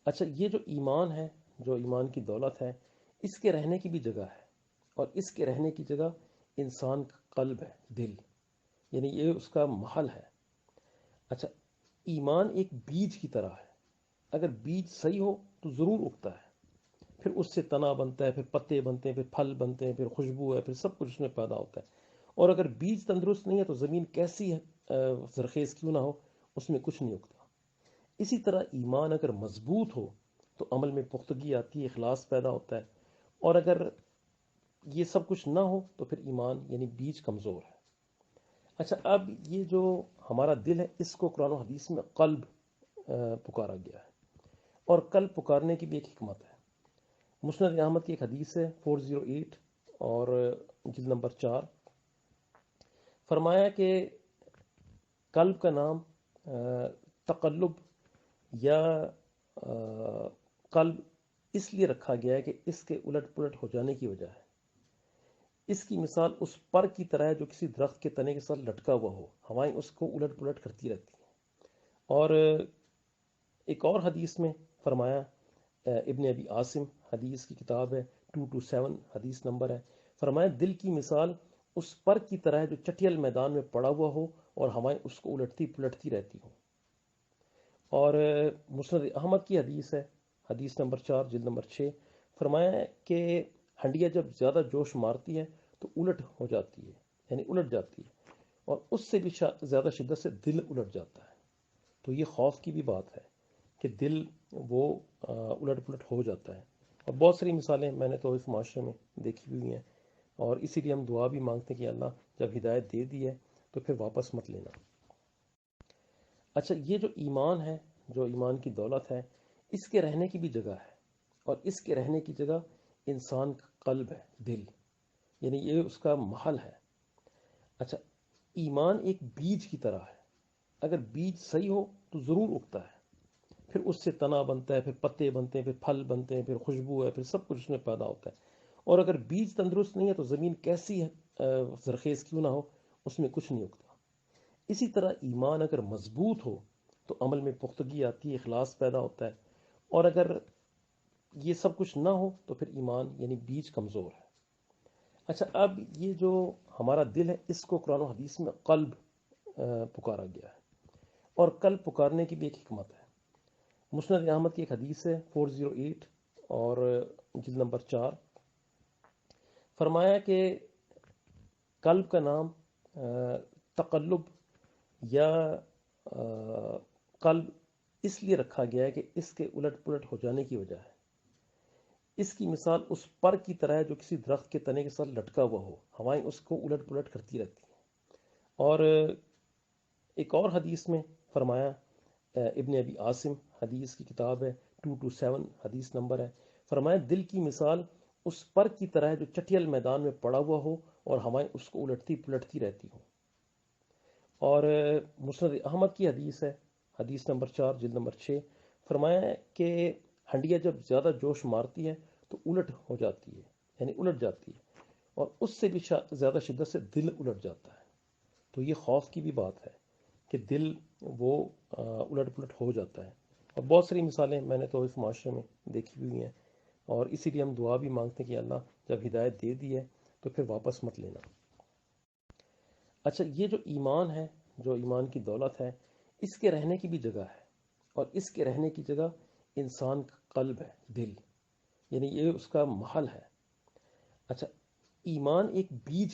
اچھا، یہ جو ایمان ہے، جو ایمان کی دولت ہے، اس کے رہنے کی بھی جگہ ہے، اور اس کے رہنے کی جگہ انسان کا قلب ہے، دل، یعنی یہ اس کا محل ہے۔ اچھا، ایمان ایک بیج کی طرح ہے، اگر بیج صحیح ہو تو ضرور اگتا ہے، پھر اس سے تنا بنتا ہے، پھر پتے بنتے ہیں، پھر پھل بنتے ہیں، پھر خوشبو ہے، پھر سب کچھ اس میں پیدا ہوتا ہے۔ اور اگر بیج تندرست نہیں ہے تو زمین کیسی ہے زرخیز کیوں نہ ہو، اس میں کچھ نہیں اگتا۔ اسی طرح ایمان اگر مضبوط ہو تو عمل میں پختگی آتی ہے، اخلاص پیدا ہوتا ہے، اور اگر یہ سب کچھ نہ ہو تو پھر ایمان یعنی بیج کمزور ہے۔ اچھا، اب یہ جو ہمارا دل ہے، اس کو قرآن و حدیث میں قلب پکارا گیا ہے، اور قلب پکارنے کی بھی ایک حکمت ہے۔ مسند احمد کی ایک حدیث ہے 408 اور جلد نمبر 4، فرمایا کہ قلب کا نام تقلب یا قلب اس لیے رکھا گیا ہے کہ اس کے الٹ پلٹ ہو جانے کی وجہ ہے۔ اس کی مثال اس پر کی طرح ہے جو کسی درخت کے تنے کے ساتھ لٹکا ہوا ہو، ہوائیں اس کو الٹ پلٹ کرتی رہتی ہیں۔ اور ایک اور حدیث میں فرمایا، ابن ابی عاصم حدیث کی کتاب ہے 227 حدیث نمبر ہے، فرمایا دل کی مثال اس پر کی طرح ہے جو چٹیل میدان میں پڑا ہوا ہو اور ہوائیں اس کو الٹتی پلٹتی رہتی ہوں۔ اور مسند احمد کی حدیث ہے، حدیث نمبر 4 جلد نمبر 6، فرمایا ہے کہ ہنڈیا جب زیادہ جوش مارتی ہے تو الٹ ہو جاتی ہے، یعنی الٹ جاتی ہے، اور اس سے بھی زیادہ شدت سے دل الٹ جاتا ہے۔ تو یہ خوف کی بھی بات ہے کہ دل وہ الٹ پلٹ ہو جاتا ہے، اور بہت ساری مثالیں میں نے تو اس معاشرے میں دیکھی ہوئی ہیں، اور اسی لیے ہم دعا بھی مانگتے ہیں کہ اللہ جب ہدایت دے دی ہے تو پھر واپس مت لینا۔ اچھا، یہ جو ایمان ہے، جو ایمان کی دولت ہے، اس کے رہنے کی بھی جگہ ہے، اور اس کے رہنے کی جگہ انسان کا قلب ہے، دل، یعنی یہ اس کا محل ہے۔ اچھا، ایمان ایک بیج کی طرح ہے، اگر بیج صحیح ہو تو ضرور اگتا ہے، پھر اس سے تنا بنتا ہے، پھر پتے بنتے ہیں، پھر پھل بنتے ہیں، پھر خوشبو ہے، پھر سب کچھ اس میں پیدا ہوتا ہے۔ اور اگر بیج تندرست نہیں ہے تو زمین کیسی ہے زرخیز کیوں نہ ہو، اس میں کچھ نہیں اگتا۔ اسی طرح ایمان اگر مضبوط ہو تو عمل میں پختگی آتی ہے، اخلاص پیدا ہوتا ہے، اور اگر یہ سب کچھ نہ ہو تو پھر ایمان یعنی بیج کمزور ہے۔ اچھا، اب یہ جو ہمارا دل ہے، اس کو قرآن و حدیث میں قلب پکارا گیا ہے، اور قلب پکارنے کی بھی ایک حکمت ہے۔ مسند احمد کی ایک حدیث ہے 408 اور جلد نمبر 4، فرمایا کہ قلب کا نام تقلب یا قلب اس لیے رکھا گیا ہے کہ اس کے الٹ پلٹ ہو جانے کی وجہ ہے۔ اس کی مثال اس پر کی طرح ہے جو کسی درخت کے تنے کے ساتھ لٹکا ہوا ہو، ہوائیں اس کو الٹ پلٹ کرتی رہتی ہیں۔ اور ایک اور حدیث میں فرمایا، ابن ابی عاصم حدیث کی کتاب ہے 227 حدیث نمبر ہے، فرمایا دل کی مثال اس پر کی طرح ہے جو چٹیل میدان میں پڑا ہوا ہو اور ہوائیں اس کو الٹتی پلٹتی رہتی ہوں۔ اور مسند احمد کی حدیث ہے، حدیث نمبر 4 جلد نمبر 6، فرمایا ہے کہ ہنڈیا جب زیادہ جوش مارتی ہے تو الٹ ہو جاتی ہے، یعنی الٹ جاتی ہے، اور اس سے بھی زیادہ شدت سے دل الٹ جاتا ہے۔ تو یہ خوف کی بھی بات ہے کہ دل وہ الٹ پلٹ ہو جاتا ہے، اور بہت ساری مثالیں میں نے تو اس معاشرے میں دیکھی ہوئی ہیں، اور اسی لیے ہم دعا بھی مانگتے ہیں کہ اللہ جب ہدایت دے دی ہے تو پھر واپس مت لینا۔ اچھا، یہ جو ایمان ہے، جو ایمان کی دولت ہے، اس کے رہنے کی بھی جگہ ہے، اور اس کے رہنے کی جگہ انسان کا قلب ہے، دل، یعنی یہ اس کا محل ہے۔ اچھا، ایمان ایک بیج